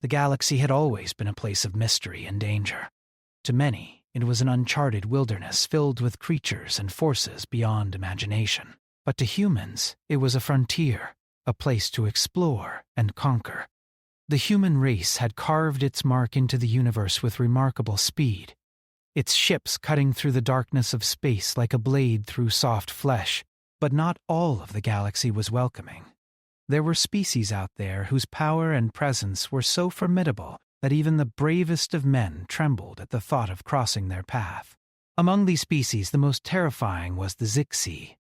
The galaxy had always been a place of mystery and danger. To many, it was an uncharted wilderness filled with creatures and forces beyond imagination. But to humans, it was a frontier, a place to explore and conquer. The human race had carved its mark into the universe with remarkable speed, its ships cutting through the darkness of space like a blade through soft flesh. But not all of the galaxy was welcoming. There were species out there whose power and presence were so formidable that even the bravest of men trembled at the thought of crossing their path. Among these species, the most terrifying was the Scifi,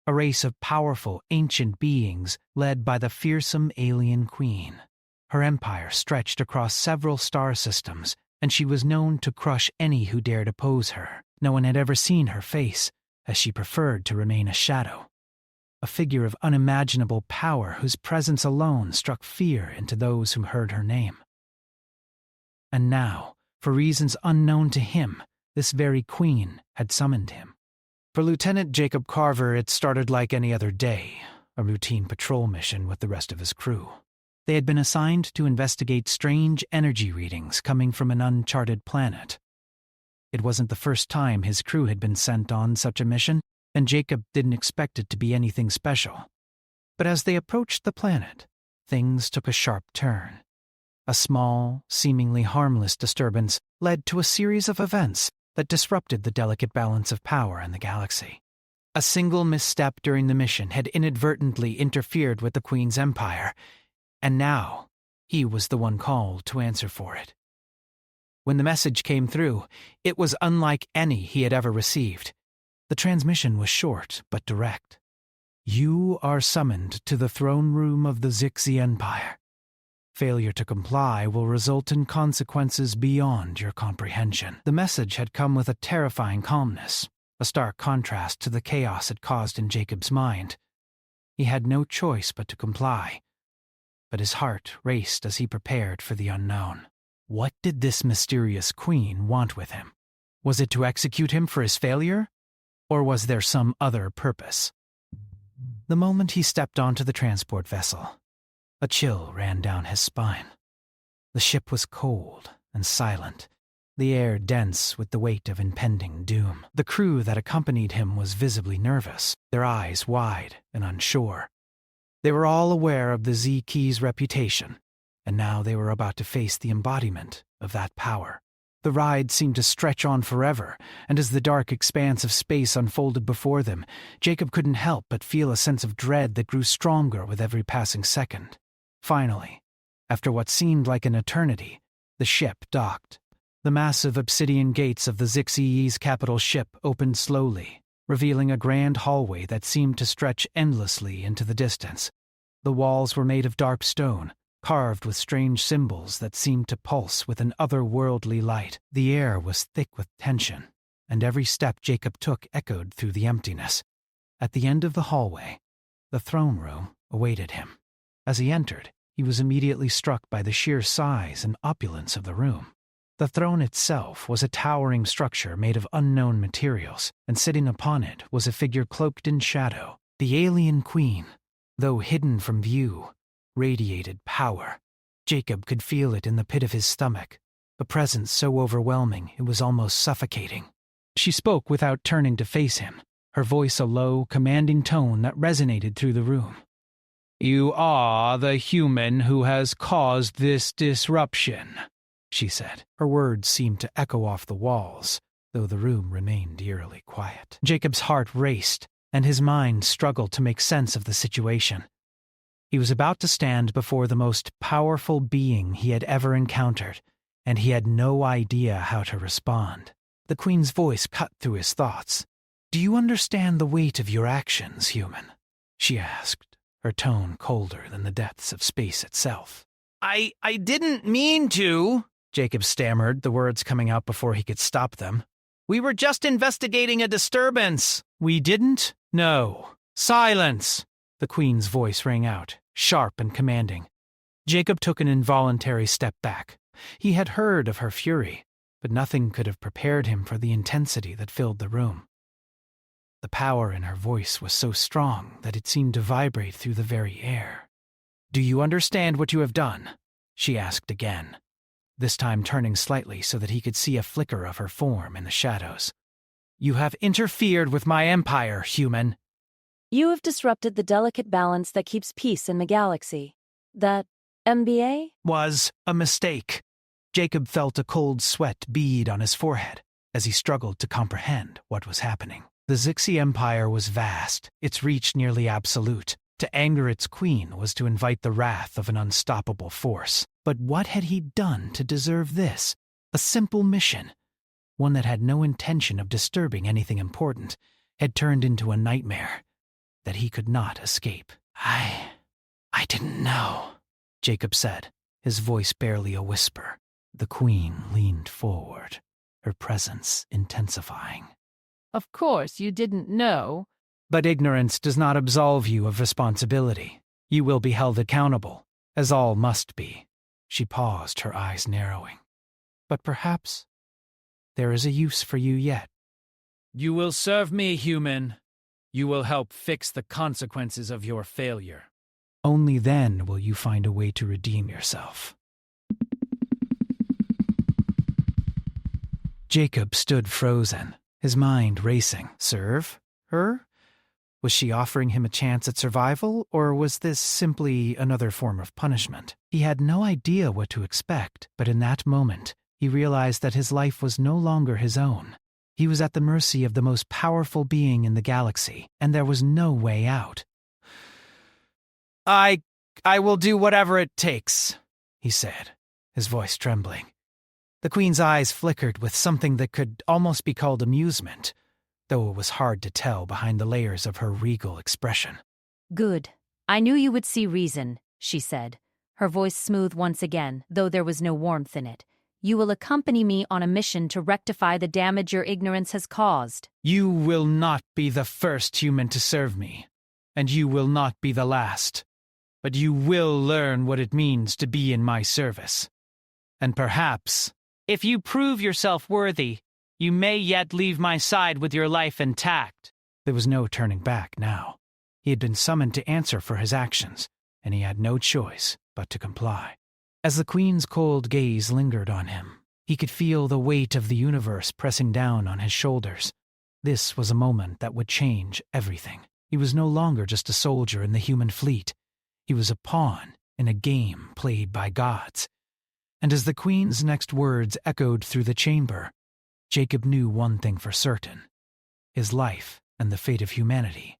a race of powerful, ancient beings led by the fearsome alien queen. Her empire stretched across several star systems, and she was known to crush any who dared oppose her. No one had ever seen her face, as she preferred to remain a shadow, a figure of unimaginable power whose presence alone struck fear into those who heard her name. And now, for reasons unknown to him, this very queen had summoned him. For Lieutenant Jacob Carver, it started like any other day, a routine patrol mission with the rest of his crew. They had been assigned to investigate strange energy readings coming from an uncharted planet. It wasn't the first time his crew had been sent on such a mission, and Jacob didn't expect it to be anything special. But as they approached the planet, things took a sharp turn. A small, seemingly harmless disturbance led to a series of events that disrupted the delicate balance of power in the galaxy. A single misstep during the mission had inadvertently interfered with the Queen's empire, and now he was the one called to answer for it. When the message came through, it was unlike any he had ever received. The transmission was short but direct. You are summoned to the throne room of the Scifi Empire. Failure to comply will result in consequences beyond your comprehension. The message had come with a terrifying calmness, a stark contrast to the chaos it caused in Jacob's mind. He had no choice but to comply, but his heart raced as he prepared for the unknown. What did this mysterious queen want with him? Was it to execute him for his failure? Or was there some other purpose? The moment he stepped onto the transport vessel, a chill ran down his spine. The ship was cold and silent, the air dense with the weight of impending doom. The crew that accompanied him was visibly nervous, their eyes wide and unsure. They were all aware of the Scifi's reputation, and now they were about to face the embodiment of that power. The ride seemed to stretch on forever, and as the dark expanse of space unfolded before them, Jacob couldn't help but feel a sense of dread that grew stronger with every passing second. Finally, after what seemed like an eternity, the ship docked. The massive obsidian gates of the Scifi's capital ship opened slowly, revealing a grand hallway that seemed to stretch endlessly into the distance. The walls were made of dark stone, carved with strange symbols that seemed to pulse with an otherworldly light. The air was thick with tension, and every step Jacob took echoed through the emptiness. At the end of the hallway, the throne room awaited him. As he entered, he was immediately struck by the sheer size and opulence of the room. The throne itself was a towering structure made of unknown materials, and sitting upon it was a figure cloaked in shadow. The alien queen, though hidden from view, radiated power. Jacob could feel it in the pit of his stomach, a presence so overwhelming it was almost suffocating. She spoke without turning to face him, her voice a low, commanding tone that resonated through the room. "You are the human who has caused this disruption," she said. Her words seemed to echo off the walls, though the room remained eerily quiet. Jacob's heart raced, and his mind struggled to make sense of the situation. He was about to stand before the most powerful being he had ever encountered, and he had no idea how to respond. The Queen's voice cut through his thoughts. "Do you understand the weight of your actions, human?" she asked, her tone colder than the depths of space itself. I didn't mean to," Jacob stammered, the words coming out before he could stop them. "We were just investigating a disturbance." "We didn't? No. Silence!" The Queen's voice rang out, sharp and commanding. Jacob took an involuntary step back. He had heard of her fury, but nothing could have prepared him for the intensity that filled the room. The power in her voice was so strong that it seemed to vibrate through the very air. "Do you understand what you have done?" she asked again, this time turning slightly so that he could see a flicker of her form in the shadows. "You have interfered with my empire, human." You have disrupted the delicate balance that keeps peace in the galaxy. That MBA? Was a mistake. Jacob felt a cold sweat bead on his forehead as he struggled to comprehend what was happening. The Zixi Empire was vast, its reach nearly absolute. To anger its queen was to invite the wrath of an unstoppable force. But what had he done to deserve this? A simple mission, one that had no intention of disturbing anything important, had turned into a nightmare that he could not escape. I didn't know," Jacob said, his voice barely a whisper. The queen leaned forward, her presence intensifying. "Of course you didn't know." "But ignorance does not absolve you of responsibility. You will be held accountable, as all must be." She paused, her eyes narrowing. "But perhaps there is a use for you yet." "You will serve me, human. You will help fix the consequences of your failure. Only then will you find a way to redeem yourself." Jacob stood frozen, his mind racing. Serve her? Was she offering him a chance at survival, or was this simply another form of punishment? He had no idea what to expect, but in that moment, he realized that his life was no longer his own. He was at the mercy of the most powerful being in the galaxy, and there was no way out. I will do whatever it takes," he said, his voice trembling. The queen's eyes flickered with something that could almost be called amusement, though it was hard to tell behind the layers of her regal expression. Good. I knew you would see reason, she said, her voice smooth once again, though there was no warmth in it. You will accompany me on a mission to rectify the damage your ignorance has caused. You will not be the first human to serve me, and you will not be the last. But you will learn what it means to be in my service. And perhaps, if you prove yourself worthy, you may yet leave my side with your life intact." There was no turning back now. He had been summoned to answer for his actions, and he had no choice but to comply. As the queen's cold gaze lingered on him, he could feel the weight of the universe pressing down on his shoulders. This was a moment that would change everything. He was no longer just a soldier in the human fleet. He was a pawn in a game played by gods. And as the queen's next words echoed through the chamber, Jacob knew one thing for certain. His life and the fate of humanity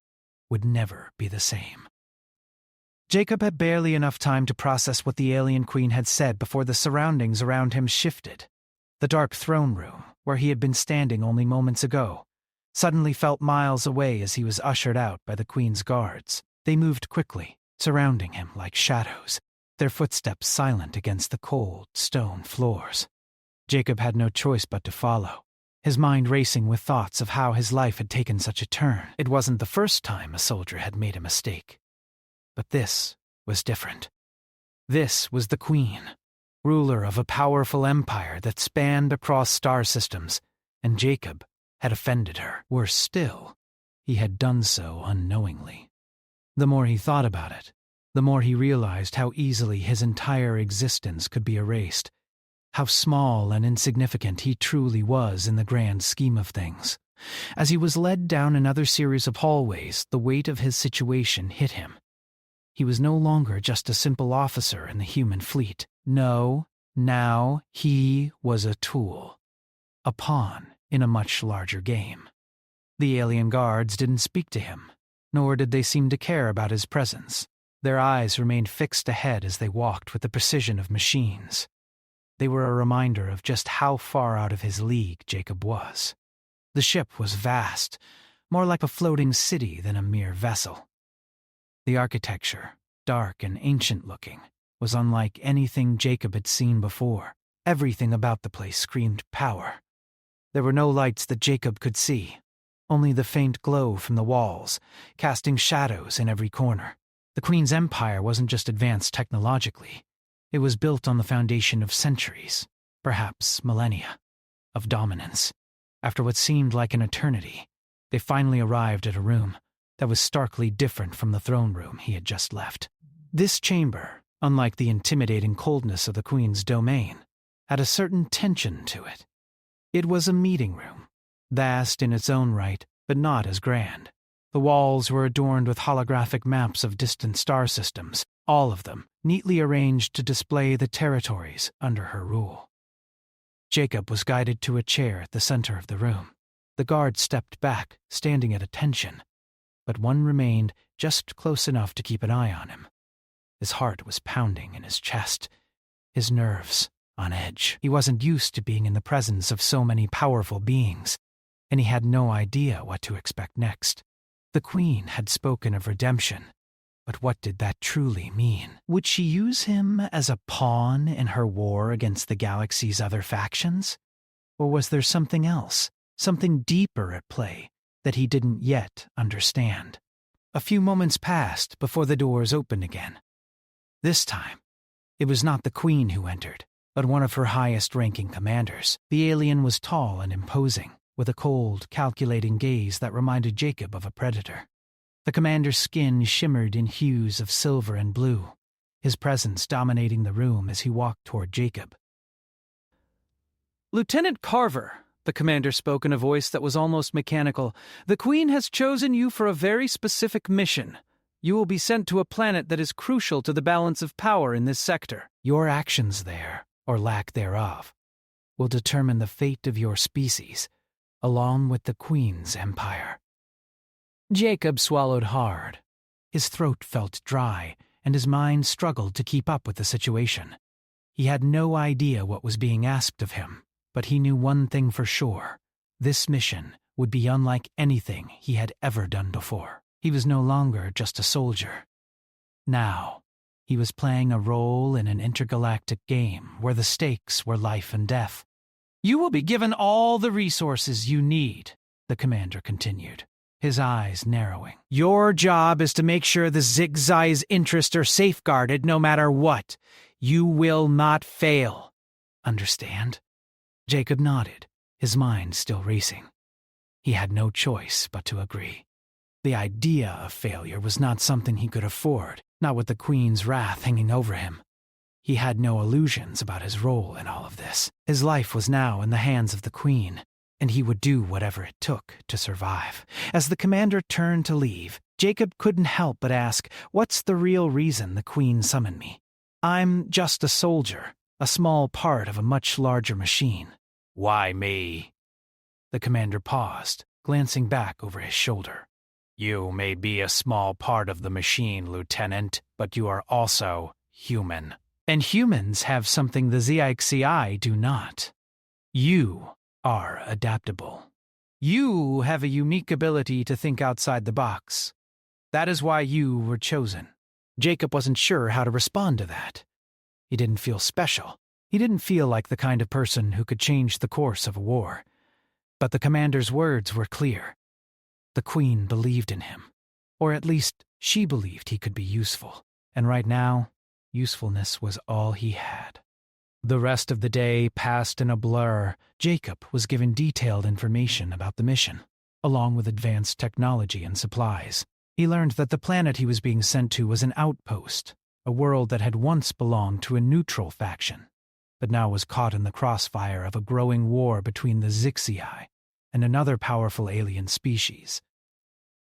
would never be the same. Jacob had barely enough time to process what the alien queen had said before the surroundings around him shifted. The dark throne room, where he had been standing only moments ago, suddenly felt miles away as he was ushered out by the queen's guards. They moved quickly, surrounding him like shadows, their footsteps silent against the cold stone floors. Jacob had no choice but to follow, his mind racing with thoughts of how his life had taken such a turn. It wasn't the first time a soldier had made a mistake. But this was different. This was the queen, ruler of a powerful empire that spanned across star systems, and Jacob had offended her. Worse still, he had done so unknowingly. The more he thought about it, the more he realized how easily his entire existence could be erased, how small and insignificant he truly was in the grand scheme of things. As he was led down another series of hallways, the weight of his situation hit him. He was no longer just a simple officer in the human fleet. No, now he was a tool, a pawn in a much larger game. The alien guards didn't speak to him, nor did they seem to care about his presence. Their eyes remained fixed ahead as they walked with the precision of machines. They were a reminder of just how far out of his league Jacob was. The ship was vast, more like a floating city than a mere vessel. The architecture, dark and ancient-looking, was unlike anything Jacob had seen before. Everything about the place screamed power. There were no lights that Jacob could see, only the faint glow from the walls, casting shadows in every corner. The Queen's empire wasn't just advanced technologically. It was built on the foundation of centuries, perhaps millennia, of dominance. After what seemed like an eternity, they finally arrived at a room that was starkly different from the throne room he had just left. This chamber, unlike the intimidating coldness of the Queen's domain, had a certain tension to it. It was a meeting room, vast in its own right, but not as grand. The walls were adorned with holographic maps of distant star systems, all of them neatly arranged to display the territories under her rule. Jacob was guided to a chair at the center of the room. The guard stepped back, standing at attention, but one remained just close enough to keep an eye on him. His heart was pounding in his chest, his nerves on edge. He wasn't used to being in the presence of so many powerful beings, and he had no idea what to expect next. The Queen had spoken of redemption, but what did that truly mean? Would she use him as a pawn in her war against the galaxy's other factions? Or was there something else, something deeper at play that he didn't yet understand? A few moments passed before the doors opened again. This time, it was not the Queen who entered, but one of her highest-ranking commanders. The alien was tall and imposing, with a cold, calculating gaze that reminded Jacob of a predator. The commander's skin shimmered in hues of silver and blue, his presence dominating the room as he walked toward Jacob. "Lieutenant Carver," the commander spoke in a voice that was almost mechanical, "the Queen has chosen you for a very specific mission. You will be sent to a planet that is crucial to the balance of power in this sector. Your actions there, or lack thereof, will determine the fate of your species, along with the Queen's empire." Jacob swallowed hard. His throat felt dry, and his mind struggled to keep up with the situation. He had no idea what was being asked of him, but he knew one thing for sure. This mission would be unlike anything he had ever done before. He was no longer just a soldier. Now, he was playing a role in an intergalactic game where the stakes were life and death. "You will be given all the resources you need," the commander continued, his eyes narrowing. "Your job is to make sure the Zigzai's interests are safeguarded no matter what. You will not fail. Understand?" Jacob nodded, his mind still racing. He had no choice but to agree. The idea of failure was not something he could afford, not with the Queen's wrath hanging over him. He had no illusions about his role in all of this. His life was now in the hands of the Queen, and he would do whatever it took to survive. As the commander turned to leave, Jacob couldn't help but ask, "What's the real reason the Queen summoned me? I'm just a soldier, a small part of a much larger machine." "Why me?" The commander paused, glancing back over his shoulder. "You may be a small part of the machine, Lieutenant, but you are also human. And humans have something the ZXCI do not. You are adaptable. You have a unique ability to think outside the box. That is why you were chosen." Jacob wasn't sure how to respond to that. He didn't feel special. He didn't feel like the kind of person who could change the course of a war. But the commander's words were clear. The Queen believed in him, or at least she believed he could be useful, and right now, usefulness was all he had. The rest of the day passed in a blur. Jacob was given detailed information about the mission, along with advanced technology and supplies. He learned that the planet he was being sent to was an outpost, a world that had once belonged to a neutral faction, but now was caught in the crossfire of a growing war between the Zixii and another powerful alien species,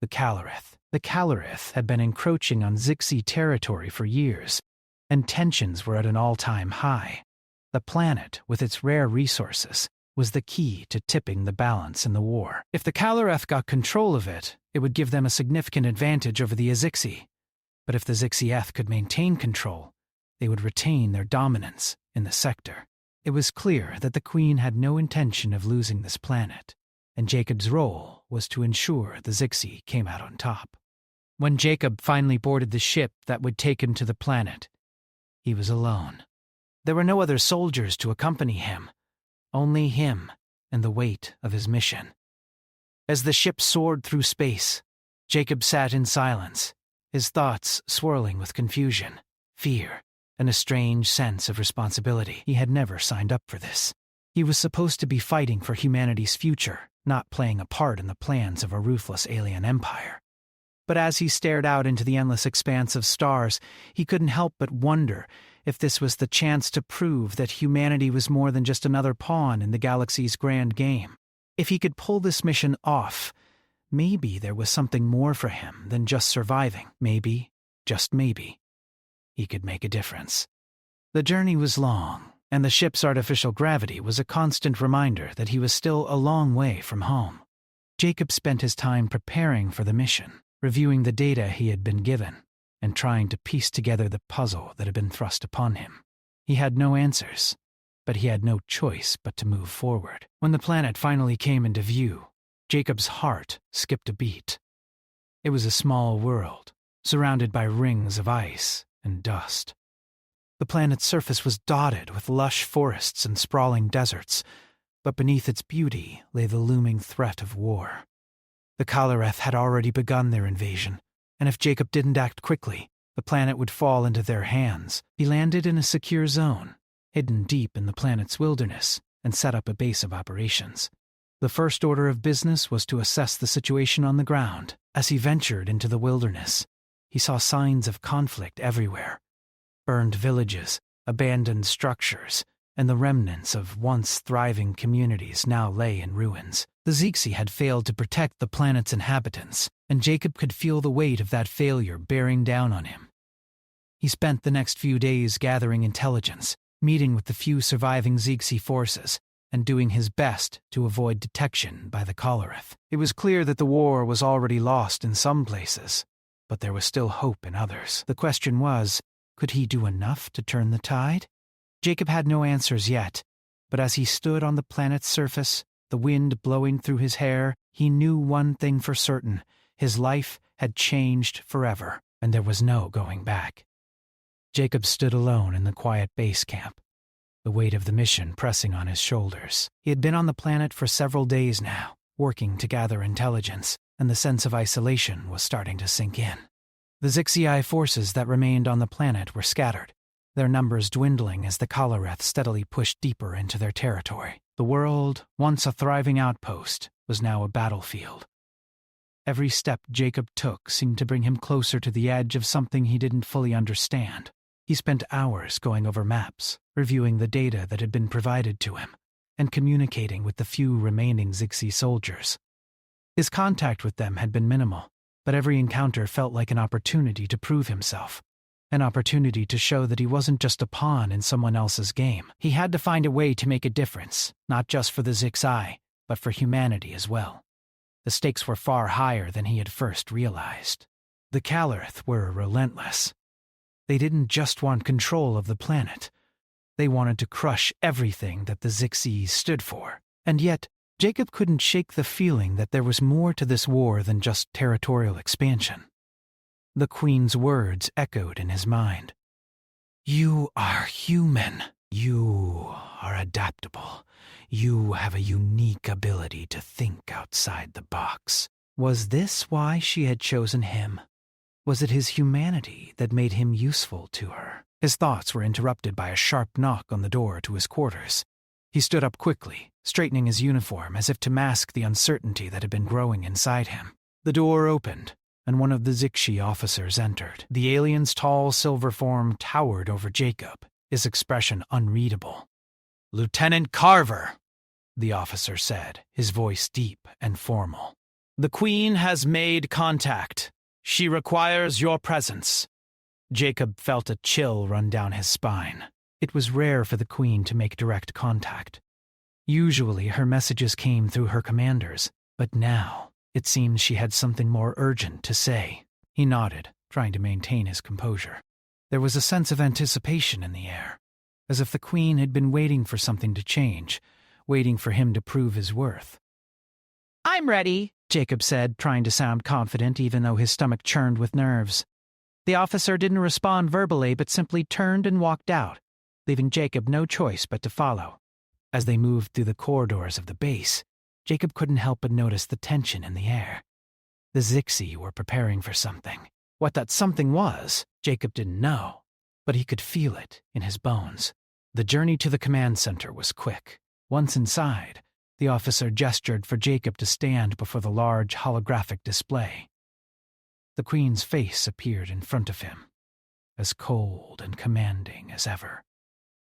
the Calorith. The Calorith had been encroaching on Zixi territory for years, and tensions were at an all-time high. The planet, with its rare resources, was the key to tipping the balance in the war. If the Calorith got control of it, it would give them a significant advantage over the Azixi. But if the Zixieth could maintain control, they would retain their dominance in the sector. It was clear that the Queen had no intention of losing this planet, and Jacob's role was to ensure the Zixi came out on top. When Jacob finally boarded the ship that would take him to the planet, he was alone. There were no other soldiers to accompany him, only him and the weight of his mission. As the ship soared through space, Jacob sat in silence, his thoughts swirling with confusion, fear, and a strange sense of responsibility. He had never signed up for this. He was supposed to be fighting for humanity's future, not playing a part in the plans of a ruthless alien empire. But as he stared out into the endless expanse of stars, he couldn't help but wonder if this was the chance to prove that humanity was more than just another pawn in the galaxy's grand game. If he could pull this mission off, maybe there was something more for him than just surviving. Maybe, just maybe, he could make a difference. The journey was long, and the ship's artificial gravity was a constant reminder that he was still a long way from home. Jacob spent his time preparing for the mission, reviewing the data he had been given, and trying to piece together the puzzle that had been thrust upon him. He had no answers, but he had no choice but to move forward. When the planet finally came into view, Jacob's heart skipped a beat. It was a small world, surrounded by rings of ice and dust. The planet's surface was dotted with lush forests and sprawling deserts, but beneath its beauty lay the looming threat of war. The Kaloreth had already begun their invasion, and if Jacob didn't act quickly, the planet would fall into their hands. He landed in a secure zone, hidden deep in the planet's wilderness, and set up a base of operations. The first order of business was to assess the situation on the ground. As he ventured into the wilderness, he saw signs of conflict everywhere. Burned villages, abandoned structures, and the remnants of once thriving communities now lay in ruins. The Scifi had failed to protect the planet's inhabitants, and Jacob could feel the weight of that failure bearing down on him. He spent the next few days gathering intelligence, meeting with the few surviving Scifi forces, and doing his best to avoid detection by the Kaloreth. It was clear that the war was already lost in some places, but there was still hope in others. The question was, could he do enough to turn the tide? Jacob had no answers yet, but as he stood on the planet's surface, the wind blowing through his hair, he knew one thing for certain: his life had changed forever, and there was no going back. Jacob stood alone in the quiet base camp, the weight of the mission pressing on his shoulders. He had been on the planet for several days now, working to gather intelligence, and the sense of isolation was starting to sink in. The Scifi forces that remained on the planet were scattered, their numbers dwindling as the Kaloreth steadily pushed deeper into their territory. The world, once a thriving outpost, was now a battlefield. Every step Jacob took seemed to bring him closer to the edge of something he didn't fully understand. He spent hours going over maps, reviewing the data that had been provided to him, and communicating with the few remaining Scifi soldiers. His contact with them had been minimal, but every encounter felt like an opportunity to prove himself, an opportunity to show that he wasn't just a pawn in someone else's game. He had to find a way to make a difference, not just for the Scifi, but for humanity as well. The stakes were far higher than he had first realized. The Kaloreth were relentless. They didn't just want control of the planet. They wanted to crush everything that the Scifi stood for. And yet, Jacob couldn't shake the feeling that there was more to this war than just territorial expansion. The Queen's words echoed in his mind. "You are human. You are adaptable. You have a unique ability to think outside the box." Was this why she had chosen him? Was it his humanity that made him useful to her? His thoughts were interrupted by a sharp knock on the door to his quarters. He stood up quickly, straightening his uniform as if to mask the uncertainty that had been growing inside him. The door opened, and one of the Scifi officers entered. The alien's tall silver form towered over Jacob, his expression unreadable. "Lieutenant Carver," the officer said, his voice deep and formal. "The Queen has made contact. She requires your presence." Jacob felt a chill run down his spine. It was rare for the Queen to make direct contact. Usually her messages came through her commanders, but now it seemed she had something more urgent to say. He nodded, trying to maintain his composure. There was a sense of anticipation in the air, as if the Queen had been waiting for something to change, waiting for him to prove his worth. "I'm ready," Jacob said, trying to sound confident even though his stomach churned with nerves. The officer didn't respond verbally but simply turned and walked out, leaving Jacob no choice but to follow. As they moved through the corridors of the base, Jacob couldn't help but notice the tension in the air. The Scifi were preparing for something. What that something was, Jacob didn't know, but he could feel it in his bones. The journey to the command center was quick. Once inside, the officer gestured for Jacob to stand before the large holographic display. The Queen's face appeared in front of him, as cold and commanding as ever.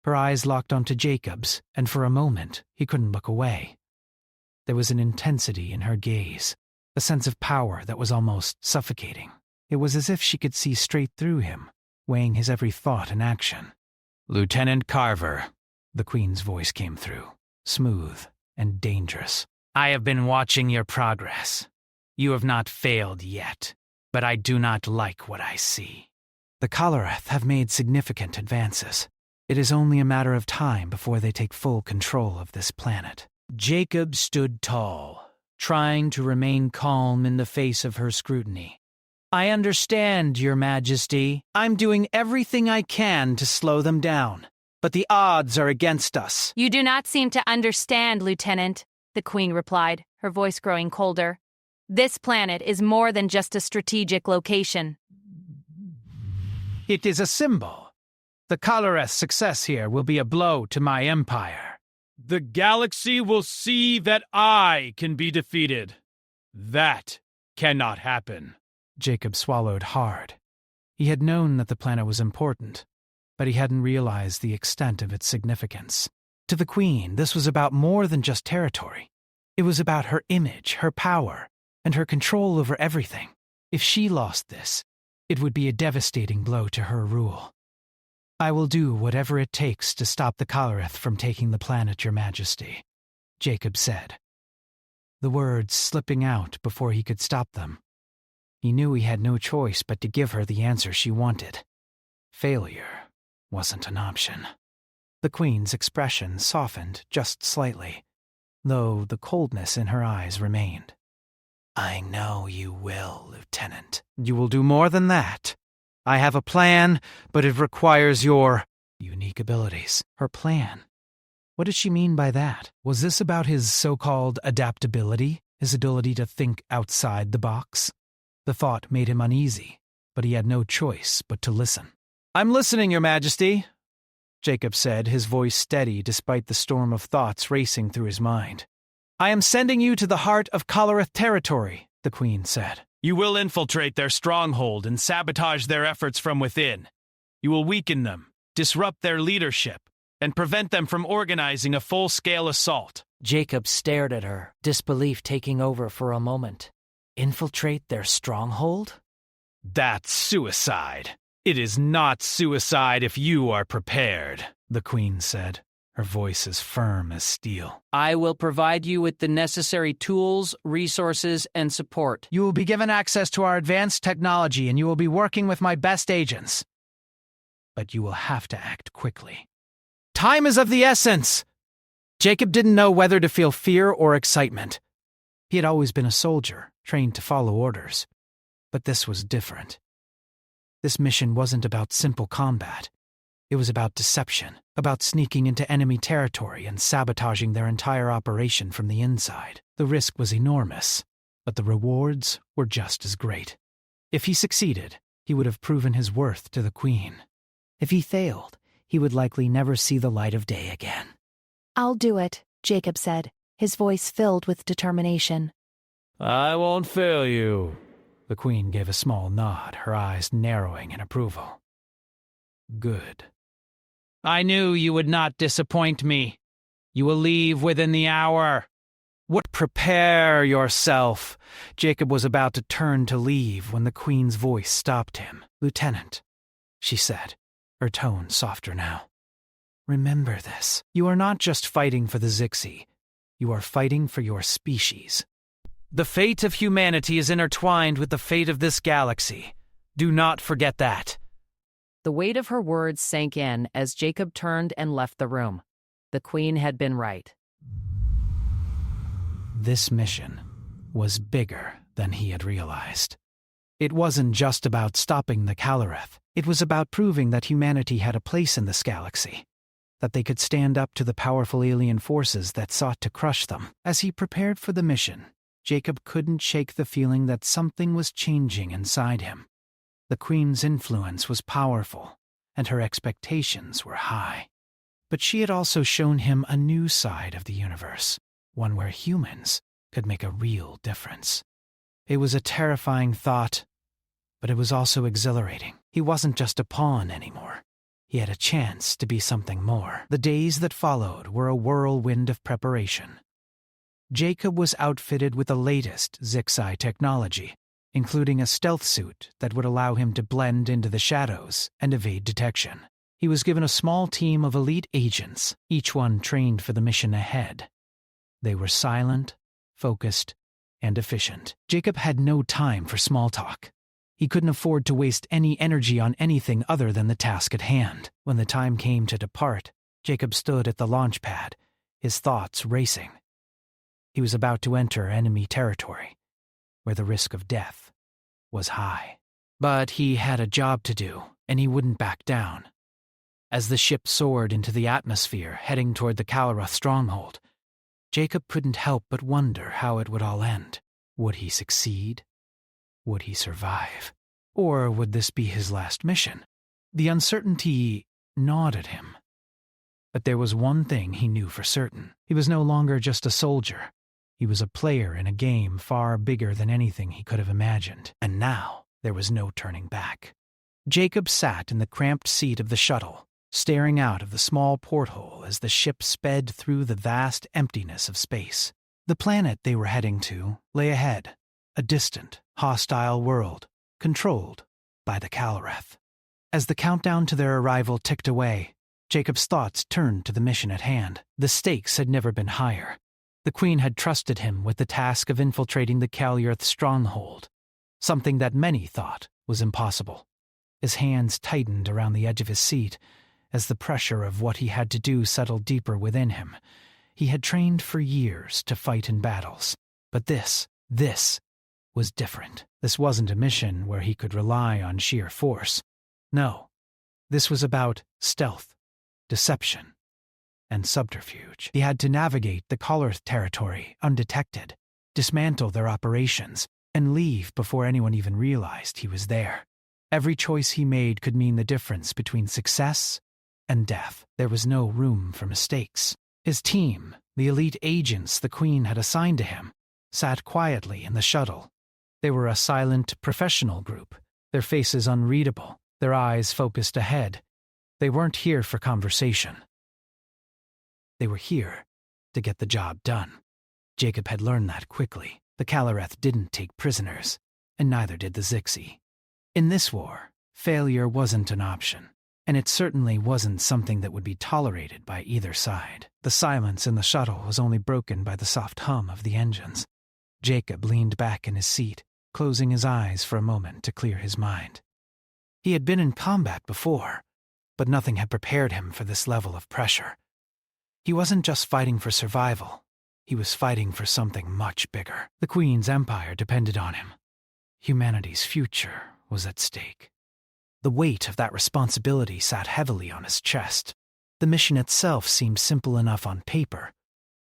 Her eyes locked onto Jacob's, and for a moment he couldn't look away. There was an intensity in her gaze, a sense of power that was almost suffocating. It was as if she could see straight through him, weighing his every thought and action. Lieutenant Carver, the Queen's voice came through, smooth and dangerous. I have been watching your progress. You have not failed yet, but I do not like what I see. The Kalarath have made significant advances. It is only a matter of time before they take full control of this planet. Jacob stood tall, trying to remain calm in the face of her scrutiny. I understand, Your Majesty. I'm doing everything I can to slow them down, but the odds are against us. You do not seem to understand, Lieutenant, the Queen replied, her voice growing colder. This planet is more than just a strategic location. It is a symbol. The Kalarath's success here will be a blow to my empire. The galaxy will see that I can be defeated. That cannot happen. Jacob swallowed hard. He had known that the planet was important, but he hadn't realized the extent of its significance. To the Queen, this was about more than just territory. It was about her image, her power, and her control over everything. If she lost this, it would be a devastating blow to her rule. I will do whatever it takes to stop the Kalarath from taking the planet, Your Majesty, Jacob said, the words slipping out before he could stop them. He knew he had no choice but to give her the answer she wanted. Failure wasn't an option. The Queen's expression softened just slightly, though the coldness in her eyes remained. I know you will, Lieutenant. You will do more than that. I have a plan, but it requires your unique abilities. Her plan? What did she mean by that? Was this about his so-called adaptability, his ability to think outside the box? The thought made him uneasy, but he had no choice but to listen. I'm listening, Your Majesty, Jacob said, his voice steady despite the storm of thoughts racing through his mind. I am sending you to the heart of Kalarath territory, the Queen said. You will infiltrate their stronghold and sabotage their efforts from within. You will weaken them, disrupt their leadership, and prevent them from organizing a full-scale assault. Jacob stared at her, disbelief taking over for a moment. Infiltrate their stronghold? That's suicide. It is not suicide if you are prepared, the Queen said, her voice as firm as steel. I will provide you with the necessary tools, resources, and support. You will be given access to our advanced technology, and you will be working with my best agents. But you will have to act quickly. Time is of the essence! Jacob didn't know whether to feel fear or excitement. He had always been a soldier, trained to follow orders. But this was different. This mission wasn't about simple combat. It was about deception, about sneaking into enemy territory and sabotaging their entire operation from the inside. The risk was enormous, but the rewards were just as great. If he succeeded, he would have proven his worth to the Queen. If he failed, he would likely never see the light of day again. I'll do it, Jacob said, his voice filled with determination. I won't fail you. The Queen gave a small nod, her eyes narrowing in approval. Good. I knew you would not disappoint me. You will leave within the hour. Prepare yourself. Jacob was about to turn to leave when the Queen's voice stopped him. Lieutenant, she said, her tone softer now. Remember this. You are not just fighting for the Zixi. You are fighting for your species. The fate of humanity is intertwined with the fate of this galaxy. Do not forget that. The weight of her words sank in as Jacob turned and left the room. The Queen had been right. This mission was bigger than he had realized. It wasn't just about stopping the Kalarath. It was about proving that humanity had a place in this galaxy, that they could stand up to the powerful alien forces that sought to crush them. As he prepared for the mission, Jacob couldn't shake the feeling that something was changing inside him. The Queen's influence was powerful, and her expectations were high. But she had also shown him a new side of the universe, one where humans could make a real difference. It was a terrifying thought, but it was also exhilarating. He wasn't just a pawn anymore. He had a chance to be something more. The days that followed were a whirlwind of preparation. Jacob was outfitted with the latest Sci-Fi technology, including a stealth suit that would allow him to blend into the shadows and evade detection. He was given a small team of elite agents, each one trained for the mission ahead. They were silent, focused, and efficient. Jacob had no time for small talk. He couldn't afford to waste any energy on anything other than the task at hand. When the time came to depart, Jacob stood at the launch pad, his thoughts racing. He was about to enter enemy territory, where the risk of death was high. But he had a job to do, and he wouldn't back down. As the ship soared into the atmosphere, heading toward the Kalarath stronghold, Jacob couldn't help but wonder how it would all end. Would he succeed? Would he survive? Or would this be his last mission? The uncertainty gnawed at him. But there was one thing he knew for certain. He was no longer just a soldier. He was a player in a game far bigger than anything he could have imagined. And now there was no turning back. Jacob sat in the cramped seat of the shuttle, staring out of the small porthole as the ship sped through the vast emptiness of space. The planet they were heading to lay ahead, a distant, hostile world, controlled by the Kalarath. As the countdown to their arrival ticked away, Jacob's thoughts turned to the mission at hand. The stakes had never been higher. The Queen had trusted him with the task of infiltrating the Kalarath stronghold, something that many thought was impossible. His hands tightened around the edge of his seat as the pressure of what he had to do settled deeper within him. He had trained for years to fight in battles, but this was different. This wasn't a mission where he could rely on sheer force. No, this was about stealth, deception, and subterfuge. He had to navigate the Kalarath territory undetected, dismantle their operations, and leave before anyone even realized he was there. Every choice he made could mean the difference between success and death. There was no room for mistakes. His team, the elite agents the Queen had assigned to him, sat quietly in the shuttle. They were a silent, professional group, their faces unreadable, their eyes focused ahead. They weren't here for conversation. They were here to get the job done. Jacob had learned that quickly. The Kalarath didn't take prisoners, and neither did the Zixi. In this war, failure wasn't an option, and it certainly wasn't something that would be tolerated by either side. The silence in the shuttle was only broken by the soft hum of the engines. Jacob leaned back in his seat, closing his eyes for a moment to clear his mind. He had been in combat before, but nothing had prepared him for this level of pressure. He wasn't just fighting for survival. He was fighting for something much bigger. The Queen's empire depended on him. Humanity's future was at stake. The weight of that responsibility sat heavily on his chest. The mission itself seemed simple enough on paper.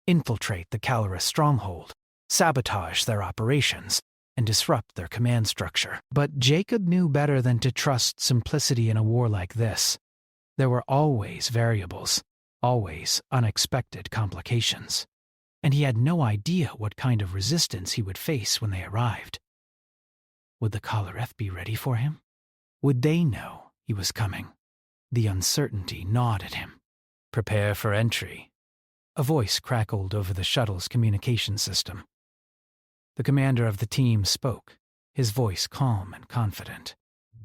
Infiltrate the Kalarath stronghold, sabotage their operations, and disrupt their command structure. But Jacob knew better than to trust simplicity in a war like this. There were always variables, always unexpected complications. And he had no idea what kind of resistance he would face when they arrived. Would the Kalarath be ready for him? Would they know he was coming? The uncertainty gnawed at him. "Prepare for entry." A voice crackled over the shuttle's communication system. The commander of the team spoke, his voice calm and confident.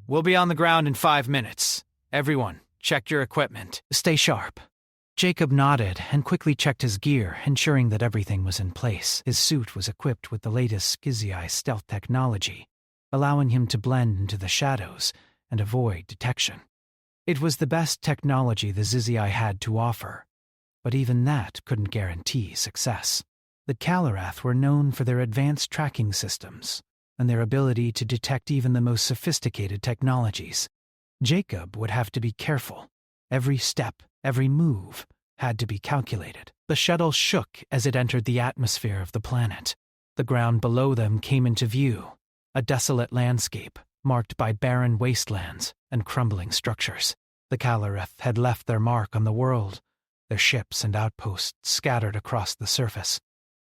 "We'll be on the ground in 5 minutes. Everyone, check your equipment. Stay sharp." Jacob nodded and quickly checked his gear, ensuring that everything was in place. His suit was equipped with the latest Scifi stealth technology, allowing him to blend into the shadows and avoid detection. It was the best technology the Scifi had to offer, but even that couldn't guarantee success. The Kalarath were known for their advanced tracking systems and their ability to detect even the most sophisticated technologies. Jacob would have to be careful. Every step, every move had to be calculated. The shuttle shook as it entered the atmosphere of the planet. The ground below them came into view, a desolate landscape marked by barren wastelands and crumbling structures. The Kalarath had left their mark on the world, their ships and outposts scattered across the surface.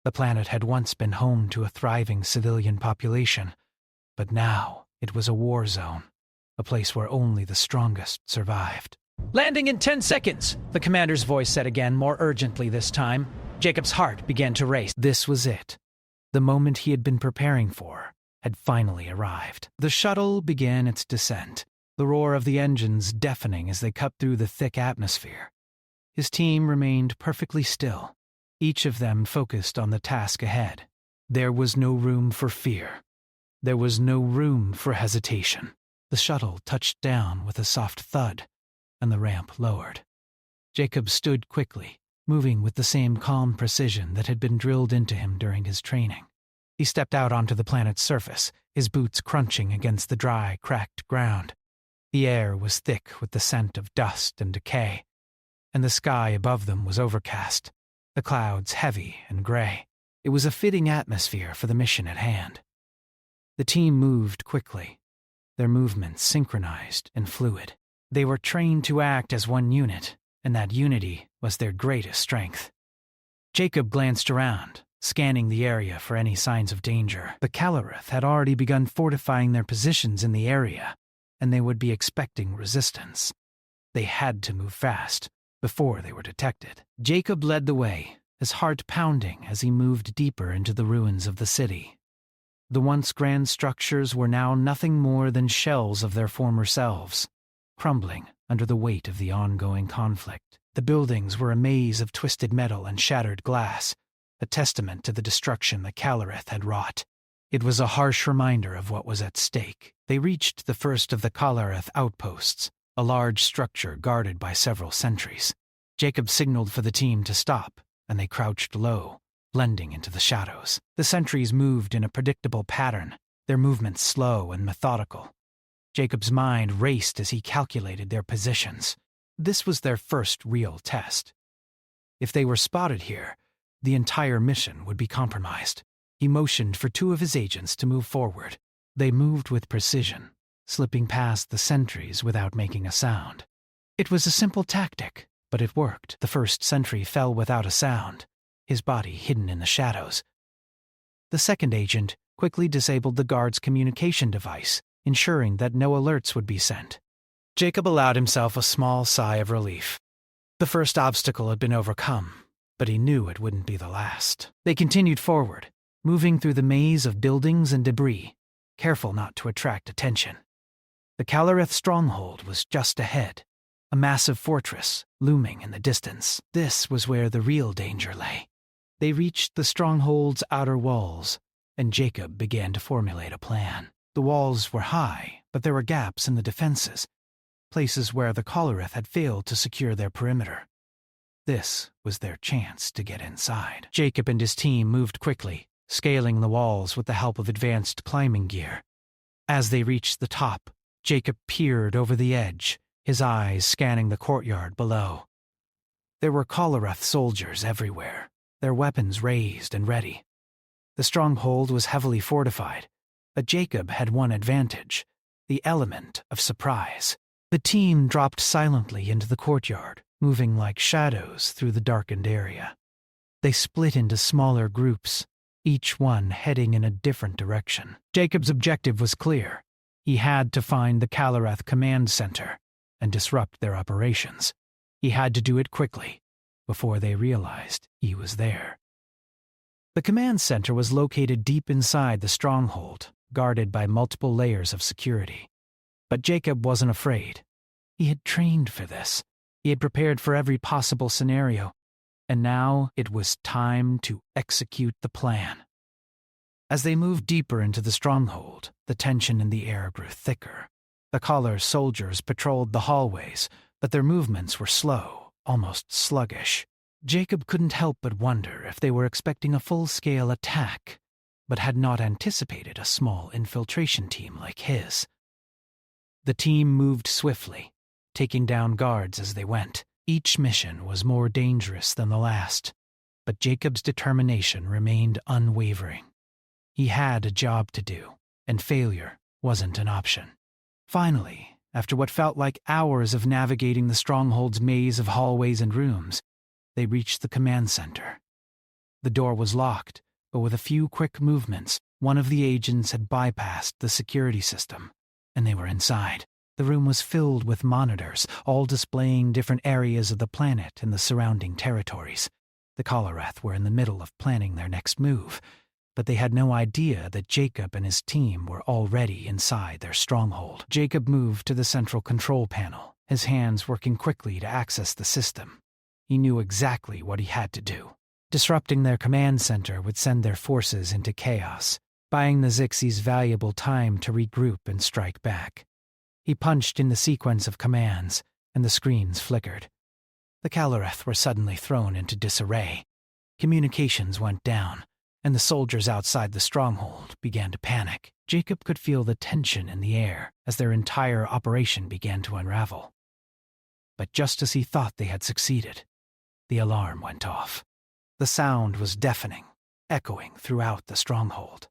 The planet had once been home to a thriving civilian population, but now It was a war zone, a place where only the strongest survived. Landing in 10 seconds, the commander's voice said again, more urgently this time. Jacob's heart began to race. This was it. The moment he had been preparing for had finally arrived. The shuttle began its descent, the roar of the engines deafening as they cut through the thick atmosphere. His team remained perfectly still, each of them focused on the task ahead. There was no room for fear. There was no room for hesitation. The shuttle touched down with a soft thud, and the ramp lowered. Jacob stood quickly, moving with the same calm precision that had been drilled into him during his training. He stepped out onto the planet's surface, his boots crunching against the dry, cracked ground. The air was thick with the scent of dust and decay, and the sky above them was overcast, the clouds heavy and gray. It was a fitting atmosphere for the mission at hand. The team moved quickly, their movements synchronized and fluid. They were trained to act as one unit, and that unity was their greatest strength. Jacob glanced around, scanning the area for any signs of danger. The Calorith had already begun fortifying their positions in the area, and they would be expecting resistance. They had to move fast, before they were detected. Jacob led the way, his heart pounding as he moved deeper into the ruins of the city. The once grand structures were now nothing more than shells of their former selves, crumbling under the weight of the ongoing conflict. The buildings were a maze of twisted metal and shattered glass, a testament to the destruction the Calorith had wrought. It was a harsh reminder of what was at stake. They reached the first of the Calorith outposts, a large structure guarded by several sentries. Jacob signaled for the team to stop, and they crouched low, blending into the shadows. The sentries moved in a predictable pattern, their movements slow and methodical. Jacob's mind raced as he calculated their positions. This was their first real test. If they were spotted here, the entire mission would be compromised. He motioned for two of his agents to move forward. They moved with precision, slipping past the sentries without making a sound. It was a simple tactic, but it worked. The first sentry fell without a sound, his body hidden in the shadows. The second agent quickly disabled the guard's communication device, ensuring that no alerts would be sent. Jacob allowed himself a small sigh of relief. The first obstacle had been overcome, but he knew it wouldn't be the last. They continued forward, moving through the maze of buildings and debris, careful not to attract attention. The Calorith stronghold was just ahead, a massive fortress looming in the distance. This was where the real danger lay. They reached the stronghold's outer walls, and Jacob began to formulate a plan. The walls were high, but there were gaps in the defenses, places where the Calorith had failed to secure their perimeter. This was their chance to get inside. Jacob and his team moved quickly, scaling the walls with the help of advanced climbing gear. As they reached the top, Jacob peered over the edge, his eyes scanning the courtyard below. There were Calorith soldiers everywhere, their weapons raised and ready. The stronghold was heavily fortified, but Jacob had one advantage, the element of surprise. The team dropped silently into the courtyard, moving like shadows through the darkened area. They split into smaller groups, each one heading in a different direction. Jacob's objective was clear. He had to find the Calorith command center and disrupt their operations. He had to do it quickly, before they realized he was there. The command center was located deep inside the stronghold, guarded by multiple layers of security. But Jacob wasn't afraid. He had trained for this. He had prepared for every possible scenario, and now it was time to execute the plan. As they moved deeper into the stronghold, the tension in the air grew thicker. The Calor's soldiers patrolled the hallways, but their movements were slow, almost sluggish. Jacob couldn't help but wonder if they were expecting a full-scale attack, but had not anticipated a small infiltration team like his. The team moved swiftly, taking down guards as they went. Each mission was more dangerous than the last, but Jacob's determination remained unwavering. He had a job to do, and failure wasn't an option. Finally, after what felt like hours of navigating the stronghold's maze of hallways and rooms, they reached the command center. The door was locked, but with a few quick movements, One of the agents had bypassed the security system, and they were inside. The room was filled with monitors, all displaying different areas of the planet and the surrounding territories. The Coloreth were in the middle of planning their next move, but they had no idea that Jacob and his team were already inside their stronghold. Jacob moved to the central control panel, his hands working quickly to access the system. He knew exactly what he had to do. Disrupting their command center would send their forces into chaos, buying the Zixis valuable time to regroup and strike back. He punched in the sequence of commands, and the screens flickered. The Caloreth were suddenly thrown into disarray. Communications went down, and the soldiers outside the stronghold began to panic. Jacob could feel the tension in the air as their entire operation began to unravel. But just as he thought they had succeeded, the alarm went off. The sound was deafening, echoing throughout the stronghold.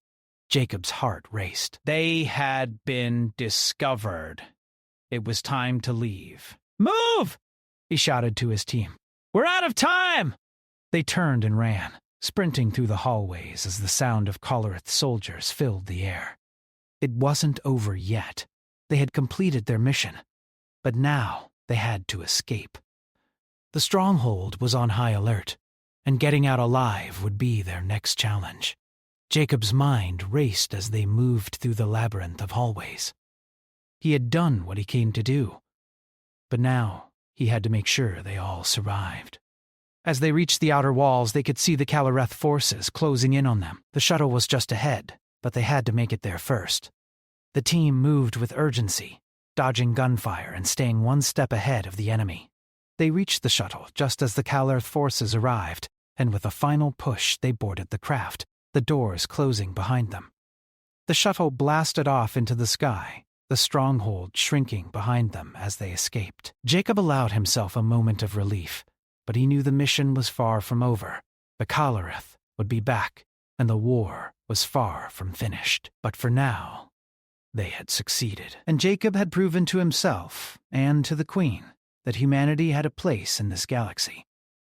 Jacob's heart raced. They had been discovered. It was time to leave. Move! He shouted to his team. We're out of time! They turned and ran, sprinting through the hallways as the sound of Coloreth soldiers filled the air. It wasn't over yet. They had completed their mission, but now they had to escape. The stronghold was on high alert, and getting out alive would be their next challenge. Jacob's mind raced as they moved through the labyrinth of hallways. He had done what he came to do, but now he had to make sure they all survived. As they reached the outer walls, they could see the Caloreth forces closing in on them. The shuttle was just ahead, but they had to make it there first. The team moved with urgency, dodging gunfire and staying one step ahead of the enemy. They reached the shuttle just as the Caloreth forces arrived, and with a final push they boarded the craft, the doors closing behind them. The shuttle blasted off into the sky, the stronghold shrinking behind them as they escaped. Jacob allowed himself a moment of relief, but he knew the mission was far from over. The Caloreth would be back, and the war was far from finished. But for now, they had succeeded. And Jacob had proven to himself, and to the Queen, that humanity had a place in this galaxy,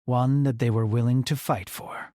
one that they were willing to fight for.